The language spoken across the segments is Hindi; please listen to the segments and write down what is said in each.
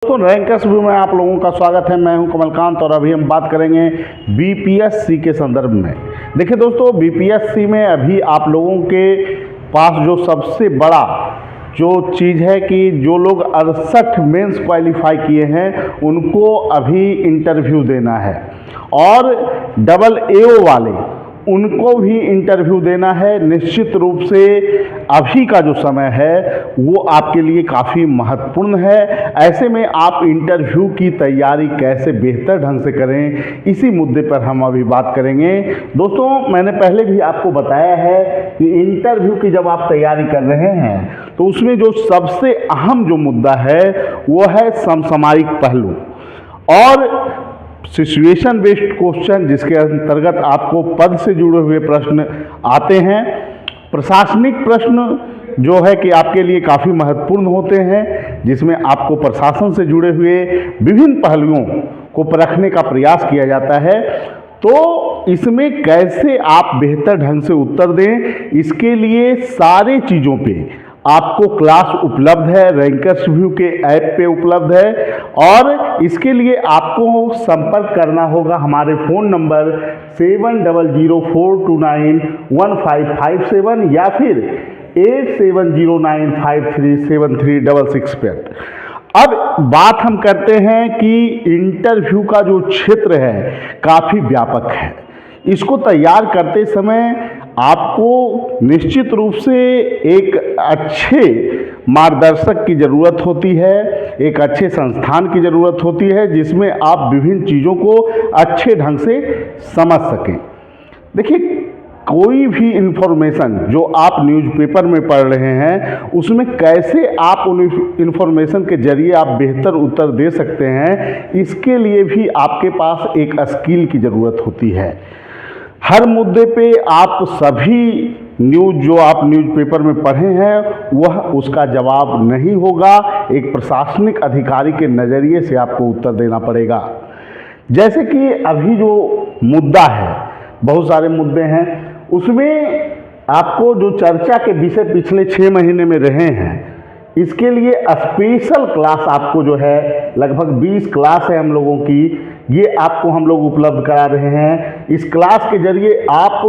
दोस्तों रैंकर्स व्यू में आप लोगों का स्वागत है। मैं हूं कमलकांत और अभी हम बात करेंगे बीपीएससी के संदर्भ में। देखिए दोस्तों, बीपीएससी में अभी आप लोगों के पास जो सबसे बड़ा जो चीज़ है कि जो लोग 68 मेंस क्वालिफाई किए हैं उनको अभी इंटरव्यू देना है, और डबल एओ वाले उनको भी इंटरव्यू देना है। निश्चित रूप से अभी का जो समय है वो आपके लिए काफ़ी महत्वपूर्ण है। ऐसे में आप इंटरव्यू की तैयारी कैसे बेहतर ढंग से करें, इसी मुद्दे पर हम अभी बात करेंगे। दोस्तों, मैंने पहले भी आपको बताया है कि इंटरव्यू की जब आप तैयारी कर रहे हैं तो उसमें जो सबसे अहम जो मुद्दा है वो है समसामयिक पहलू और सिचुएशन बेस्ड क्वेश्चन, जिसके अंतर्गत आपको पद से जुड़े हुए प्रश्न आते हैं। प्रशासनिक प्रश्न जो है कि आपके लिए काफ़ी महत्वपूर्ण होते हैं, जिसमें आपको प्रशासन से जुड़े हुए विभिन्न पहलुओं को परखने का प्रयास किया जाता है। तो इसमें कैसे आप बेहतर ढंग से उत्तर दें, इसके लिए सारी चीज़ों पे आपको क्लास उपलब्ध है, रैंकर्स व्यू के ऐप पे उपलब्ध है। और इसके लिए आपको संपर्क करना होगा हमारे फ़ोन नंबर 7004291557 या फिर 8709537366 पर। अब बात हम करते हैं कि इंटरव्यू का जो क्षेत्र है काफ़ी व्यापक है। इसको तैयार करते समय आपको निश्चित रूप से एक अच्छे मार्गदर्शक की ज़रूरत होती है, एक अच्छे संस्थान की ज़रूरत होती है, जिसमें आप विभिन्न चीज़ों को अच्छे ढंग से समझ सकें। देखिए, कोई भी इन्फॉर्मेशन जो आप न्यूज़पेपर में पढ़ रहे हैं उसमें कैसे आप उन इन्फॉर्मेशन के जरिए आप बेहतर उत्तर दे सकते हैं, इसके लिए भी आपके पास एक स्किल की ज़रूरत होती है। हर मुद्दे पे आप सभी न्यूज़ जो आप न्यूज़पेपर में पढ़े हैं वह उसका जवाब नहीं होगा। एक प्रशासनिक अधिकारी के नज़रिए से आपको उत्तर देना पड़ेगा। जैसे कि अभी जो मुद्दा है, बहुत सारे मुद्दे हैं, उसमें आपको जो चर्चा के विषय पिछले 6 महीने में रहे हैं, इसके लिए स्पेशल क्लास आपको जो है लगभग 20 क्लास है हम लोगों की, ये आपको हम लोग उपलब्ध करा रहे हैं। इस क्लास के जरिए आप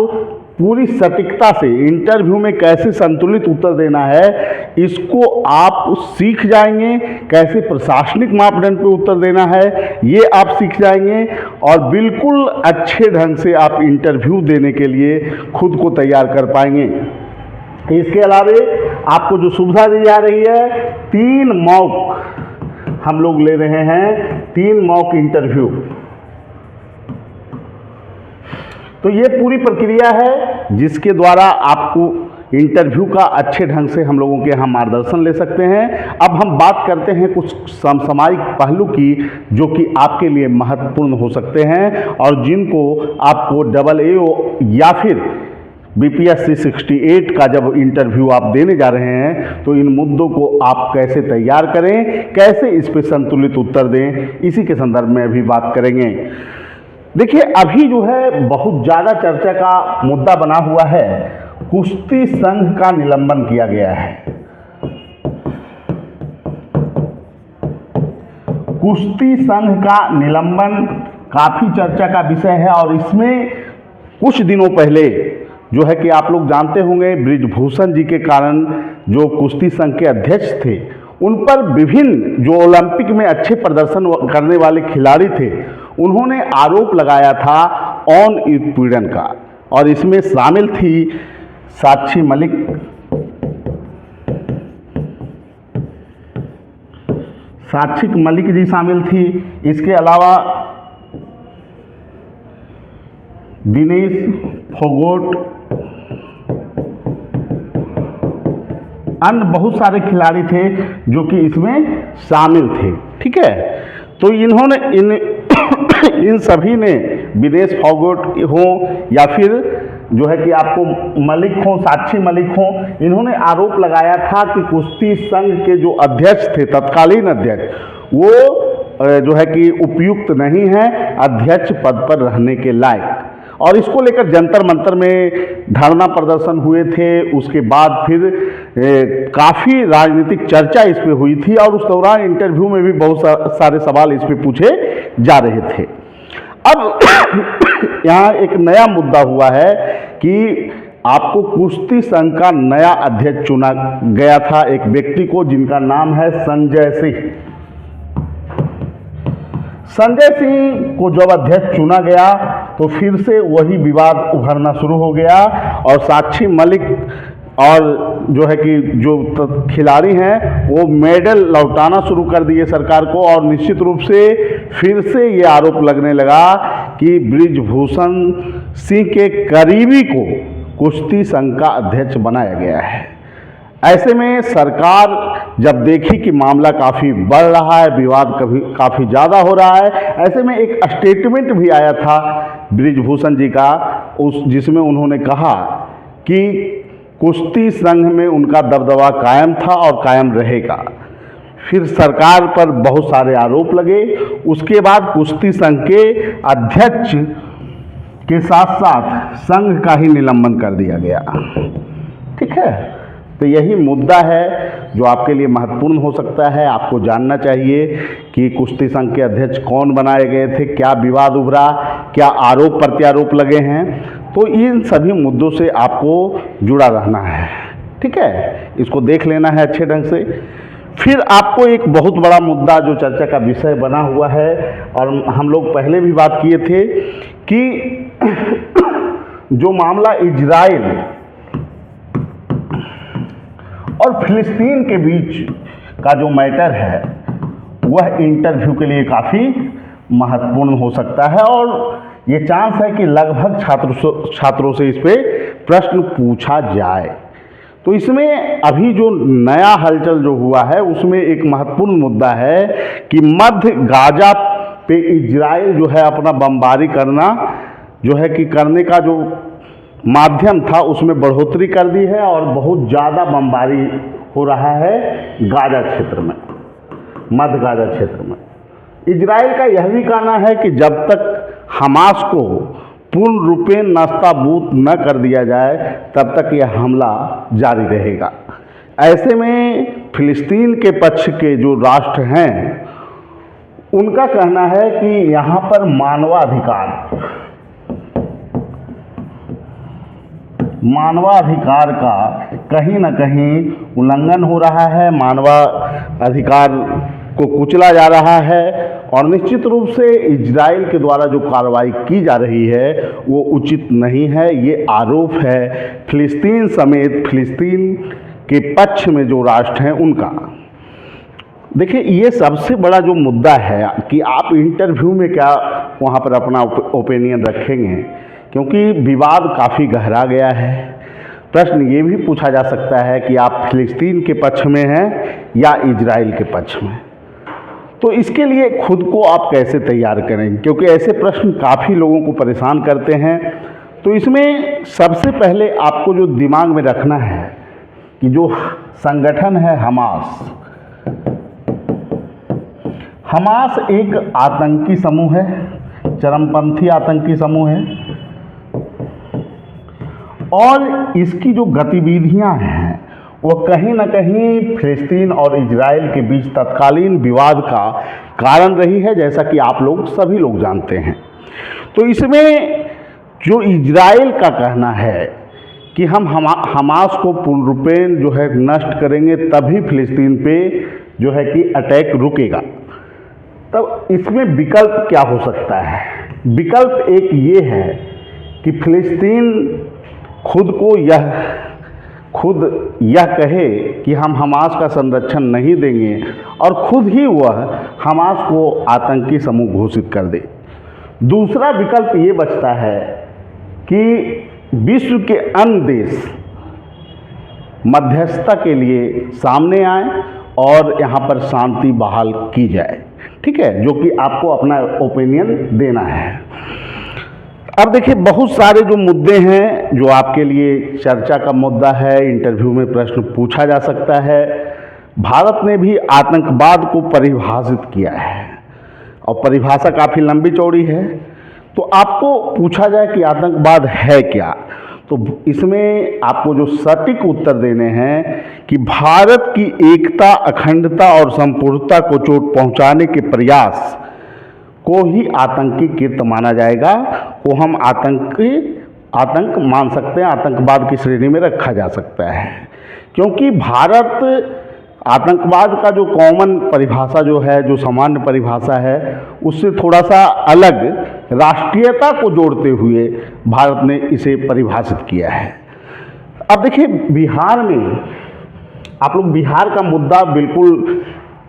पूरी सटीकता से इंटरव्यू में कैसे संतुलित उत्तर देना है इसको आप सीख जाएंगे। कैसे प्रशासनिक मापदंड पर उत्तर देना है ये आप सीख जाएंगे, और बिल्कुल अच्छे ढंग से आप इंटरव्यू देने के लिए खुद को तैयार कर पाएंगे। इसके अलावा आपको जो सुविधा दी जा रही है, 3 मॉक हम लोग ले रहे हैं, 3 मॉक इंटरव्यू। तो ये पूरी प्रक्रिया है जिसके द्वारा आपको इंटरव्यू का अच्छे ढंग से हम लोगों के यहाँ मार्गदर्शन ले सकते हैं। अब हम बात करते हैं कुछ समसामयिक पहलू की जो कि आपके लिए महत्वपूर्ण हो सकते हैं और जिनको आपको डबल एओ या फिर बीपीएससी 68 का जब इंटरव्यू आप देने जा रहे हैं तो इन मुद्दों को आप कैसे तैयार करें, कैसे इस पे संतुलित उत्तर दें, इसी के संदर्भ में अभी बात करेंगे। देखिए, अभी जो है बहुत ज़्यादा चर्चा का मुद्दा बना हुआ है, कुश्ती संघ का निलंबन किया गया है। कुश्ती संघ का निलंबन काफ़ी चर्चा का विषय है, और इसमें कुछ दिनों पहले जो है कि आप लोग जानते होंगे बृजभूषण जी के कारण जो कुश्ती संघ के अध्यक्ष थे उन पर विभिन्न जो ओलंपिक में अच्छे प्रदर्शन करने वाले खिलाड़ी थे उन्होंने आरोप लगाया था यौन उत्पीड़न का, और इसमें शामिल थी साक्षी मलिक, साक्षी मलिक जी शामिल थी। इसके अलावा दिनेश फोगोट, अन्य बहुत सारे खिलाड़ी थे जो कि इसमें शामिल थे। ठीक है, तो इन्होंने इन सभी ने, दिनेश फोगोट हो या फिर जो है कि आपको मलिक हो, साक्षी मलिक हो, इन्होंने आरोप लगाया था कि कुश्ती संघ के जो अध्यक्ष थे, तत्कालीन अध्यक्ष, वो जो है कि उपयुक्त नहीं है अध्यक्ष पद पर रहने के लायक। और इसको लेकर जंतर मंतर में धरना प्रदर्शन हुए थे। उसके बाद फिर काफ़ी राजनीतिक चर्चा इस पे हुई थी और उस दौरान इंटरव्यू में भी बहुत सारे सवाल इस पे पूछे जा रहे थे। अब यहाँ एक नया मुद्दा हुआ है कि आपको कुश्ती संघ का नया अध्यक्ष चुना गया था, एक व्यक्ति को, जिनका नाम है संजय सिंह। संजय सिंह को जब अध्यक्ष चुना गया तो फिर से वही विवाद उभरना शुरू हो गया और साक्षी मलिक और जो है कि जो खिलाड़ी हैं वो मेडल लौटाना शुरू कर दिए सरकार को। और निश्चित रूप से फिर से ये आरोप लगने लगा कि बृजभूषण सिंह के करीबी को कुश्ती संघ का अध्यक्ष बनाया गया है। ऐसे में सरकार जब देखी कि मामला काफ़ी बढ़ रहा है, विवाद काफ़ी ज़्यादा हो रहा है, ऐसे में एक स्टेटमेंट भी आया था बृजभूषण जी का, जिसमें उन्होंने कहा कि कुश्ती संघ में उनका दबदबा कायम था और कायम रहेगा। फिर सरकार पर बहुत सारे आरोप लगे। उसके बाद कुश्ती संघ के अध्यक्ष के साथ साथ संघ का ही निलंबन कर दिया गया। ठीक है, तो यही मुद्दा है जो आपके लिए महत्वपूर्ण हो सकता है। आपको जानना चाहिए कि कुश्ती संघ के अध्यक्ष कौन बनाए गए थे, क्या विवाद उभरा, क्या आरोप प्रत्यारोप लगे हैं। तो इन सभी मुद्दों से आपको जुड़ा रहना है। ठीक है, इसको देख लेना है अच्छे ढंग से। फिर आपको एक बहुत बड़ा मुद्दा जो चर्चा का विषय बना हुआ है, और हम लोग पहले भी बात किए थे कि जो मामला इजराइल और फिलिस्तीन के बीच का जो मैटर है वह इंटरव्यू के लिए काफ़ी महत्वपूर्ण हो सकता है और ये चांस है कि लगभग छात्रों से इस पे प्रश्न पूछा जाए। तो इसमें अभी जो नया हलचल जो हुआ है उसमें एक महत्वपूर्ण मुद्दा है कि मध्य गाजा पे इजराइल जो है अपना बमबारी करना जो है कि करने का जो माध्यम था उसमें बढ़ोतरी कर दी है और बहुत ज़्यादा बमबारी हो रहा है गाजा क्षेत्र में, मध्य गाजा क्षेत्र में। इजराइल का यह भी कहना है कि जब तक हमास को पूर्ण रूपेण नास्ताबूद न कर दिया जाए तब तक यह हमला जारी रहेगा। ऐसे में फिलिस्तीन के पक्ष के जो राष्ट्र हैं उनका कहना है कि यहाँ पर मानवाधिकार का कहीं न कहीं उल्लंघन हो रहा है, मानवाधिकार को कुचला जा रहा है और निश्चित रूप से इजराइल के द्वारा जो कार्रवाई की जा रही है वो उचित नहीं है। ये आरोप है फिलिस्तीन समेत फिलिस्तीन के पक्ष में जो राष्ट्र हैं उनका। देखिए, ये सबसे बड़ा जो मुद्दा है कि आप इंटरव्यू में क्या वहाँ पर अपना ओपिनियन रखेंगे, क्योंकि विवाद काफ़ी गहरा गया है। प्रश्न ये भी पूछा जा सकता है कि आप फिलिस्तीन के पक्ष में हैं या इजराइल के पक्ष में। तो इसके लिए खुद को आप कैसे तैयार करें, क्योंकि ऐसे प्रश्न काफ़ी लोगों को परेशान करते हैं। तो इसमें सबसे पहले आपको जो दिमाग में रखना है कि जो संगठन है हमास एक आतंकी समूह है, चरमपंथी आतंकी समूह है और इसकी जो गतिविधियां हैं वो कहीं ना कहीं फिलिस्तीन और इजराइल के बीच तत्कालीन विवाद का कारण रही है, जैसा कि आप लोग सभी लोग जानते हैं। तो इसमें जो इजराइल का कहना है कि हम हमास को पूर्ण रूपेण जो है नष्ट करेंगे तभी फिलिस्तीन पे जो है कि अटैक रुकेगा। तब इसमें विकल्प क्या हो सकता है? विकल्प एक ये है कि फिलिस्तीन खुद यह कहे कि हम हमास का संरक्षण नहीं देंगे और खुद ही वह हमास को आतंकी समूह घोषित कर दे। दूसरा विकल्प ये बचता है कि विश्व के अन्य देश मध्यस्थता के लिए सामने आए और यहाँ पर शांति बहाल की जाए। ठीक है, जो कि आपको अपना ओपिनियन देना है। अब देखिए, बहुत सारे जो मुद्दे हैं जो आपके लिए चर्चा का मुद्दा है, इंटरव्यू में प्रश्न पूछा जा सकता है। भारत ने भी आतंकवाद को परिभाषित किया है और परिभाषा काफ़ी लंबी चौड़ी है। तो आपको पूछा जाए कि आतंकवाद है क्या, तो इसमें आपको जो सटीक उत्तर देने हैं कि भारत की एकता, अखंडता और संपूर्णता को चोट पहुंचाने के प्रयास को ही आतंकी कृत्य माना जाएगा, को हम आतंक मान सकते हैं, आतंकवाद की श्रेणी में रखा जा सकता है। क्योंकि भारत आतंकवाद का जो कॉमन परिभाषा जो है, जो सामान्य परिभाषा है, उससे थोड़ा सा अलग राष्ट्रीयता को जोड़ते हुए भारत ने इसे परिभाषित किया है। अब देखिए, बिहार में आप लोग बिहार का मुद्दा बिल्कुल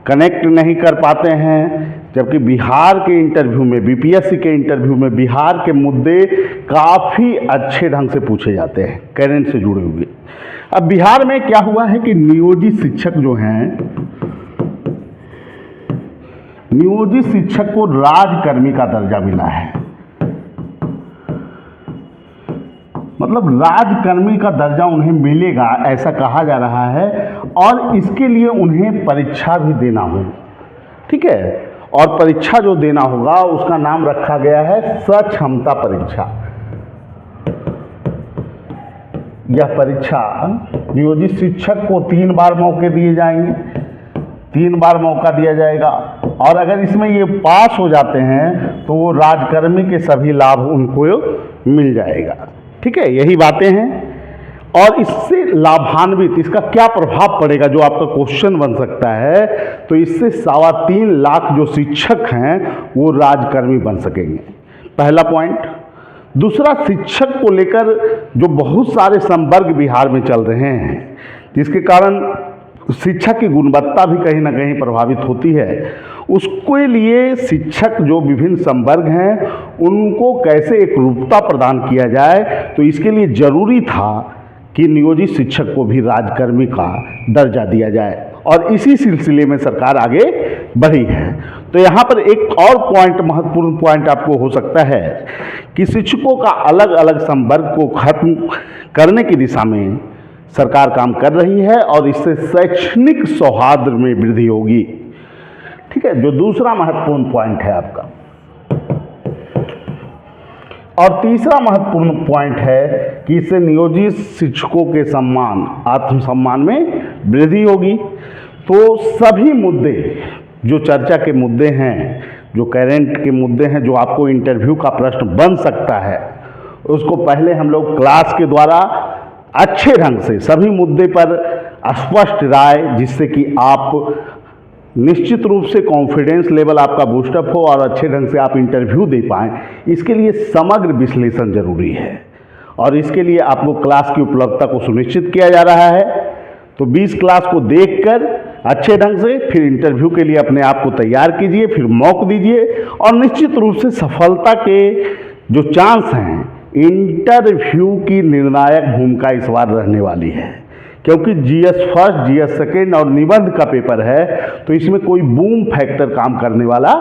कनेक्ट नहीं कर पाते हैं, जबकि बिहार के इंटरव्यू में, बीपीएससी के इंटरव्यू में बिहार के मुद्दे काफ़ी अच्छे ढंग से पूछे जाते हैं, करेंट से जुड़े हुए। अब बिहार में क्या हुआ है कि नियोजित शिक्षक जो हैं, नियोजित शिक्षक को राजकर्मी का दर्जा मिला है। मतलब राजकर्मी का दर्जा उन्हें मिलेगा, ऐसा कहा जा रहा है, और इसके लिए उन्हें परीक्षा भी देना होगा। ठीक है, और परीक्षा जो देना होगा उसका नाम रखा गया है सक्षमता परीक्षा। यह परीक्षा नियोजित शिक्षक को 3 बार मौके दिए जाएंगे, 3 बार मौका दिया जाएगा, और अगर इसमें ये पास हो जाते हैं तो वो राजकर्मी के सभी लाभ उनको मिल जाएगा। ठीक है, यही बातें हैं। और इससे लाभान्वित, इसका क्या प्रभाव पड़ेगा, जो आपका क्वेश्चन बन सकता है, तो इससे 3.25 लाख जो शिक्षक हैं वो राजकर्मी बन सकेंगे, पहला पॉइंट। दूसरा, शिक्षक को लेकर जो बहुत सारे संवर्ग बिहार में चल रहे हैं, जिसके कारण शिक्षा की गुणवत्ता भी कहीं ना कहीं प्रभावित होती है, उसके लिए शिक्षक जो विभिन्न संवर्ग हैं उनको कैसे एक रूपता प्रदान किया जाए, तो इसके लिए जरूरी था कि नियोजित शिक्षक को भी राजकर्मी का दर्जा दिया जाए, और इसी सिलसिले में सरकार आगे बढ़ी है। तो यहाँ पर एक और पॉइंट, महत्वपूर्ण पॉइंट आपको हो सकता है कि शिक्षकों का अलग अलग संवर्ग को खत्म करने की दिशा में सरकार काम कर रही है, और इससे शैक्षणिक सौहार्द में वृद्धि होगी। ठीक है, जो दूसरा महत्वपूर्ण पॉइंट है आपका। और तीसरा महत्वपूर्ण पॉइंट है कि इससे नियोजित शिक्षकों के सम्मान, आत्मसम्मान में वृद्धि होगी। तो सभी मुद्दे जो चर्चा के मुद्दे हैं, जो करेंट के मुद्दे हैं, जो आपको इंटरव्यू का प्रश्न बन सकता है, उसको पहले हम लोग क्लास के द्वारा अच्छे ढंग से सभी मुद्दे पर स्पष्ट राय, जिससे कि आप निश्चित रूप से कॉन्फिडेंस लेवल आपका बूस्टअप हो और अच्छे ढंग से आप इंटरव्यू दे पाएँ, इसके लिए समग्र विश्लेषण जरूरी है, और इसके लिए आपको क्लास की उपलब्धता को सुनिश्चित किया जा रहा है। तो 20 क्लास को देखकर अच्छे ढंग से फिर इंटरव्यू के लिए अपने आप को तैयार कीजिए, फिर मौक दीजिए, और निश्चित रूप से सफलता के जो चांस हैं, इंटरव्यू की निर्णायक भूमिका इस बार रहने वाली है, क्योंकि जीएस फर्स्ट, जीएस सेकेंड और निबंध का पेपर है, तो इसमें कोई बूम फैक्टर काम करने वाला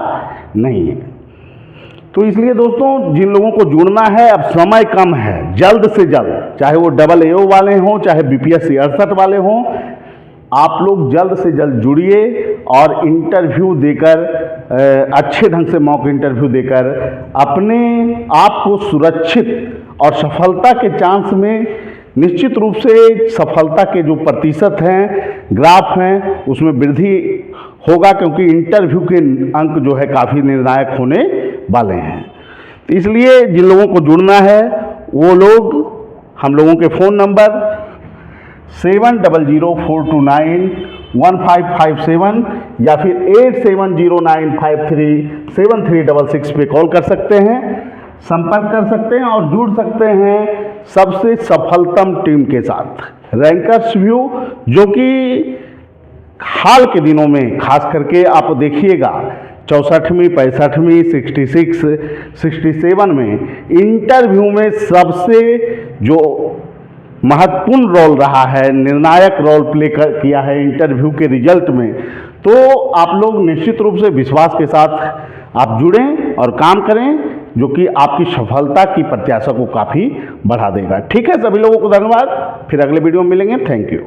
नहीं है। तो इसलिए दोस्तों, जिन लोगों को जुड़ना है, अब समय कम है, जल्द से जल्द, चाहे वो AAO वाले हों, चाहे BPSC 68 वाले हों, आप लोग जल्द से जल्द जुड़िए और इंटरव्यू देकर, अच्छे ढंग से मॉक इंटरव्यू देकर अपने आप को सुरक्षित और सफलता के चांस में, निश्चित रूप से सफलता के जो प्रतिशत हैं, ग्राफ हैं, उसमें वृद्धि होगा, क्योंकि इंटरव्यू के अंक जो है काफ़ी निर्णायक होने वाले हैं। तो इसलिए जिन लोगों को जुड़ना है वो लोग हम लोगों के फ़ोन नंबर 7004291557 या फिर 8709537366 पे कॉल कर सकते हैं, संपर्क कर सकते हैं और जुड़ सकते हैं सबसे सफलतम टीम के साथ। रैंकर्स व्यू, जो कि हाल के दिनों में खास करके आप देखिएगा 64वीं, 65वीं, 66, 67 में इंटरव्यू में सबसे जो महत्वपूर्ण रोल रहा है, निर्णायक रोल प्ले किया है इंटरव्यू के रिजल्ट में। तो आप लोग निश्चित रूप से विश्वास के साथ आप जुड़ें और काम करें, जो कि आपकी सफलता की प्रत्याशा को काफ़ी बढ़ा देगा। ठीक है, सभी लोगों को धन्यवाद, फिर अगले वीडियो में मिलेंगे। Thank you.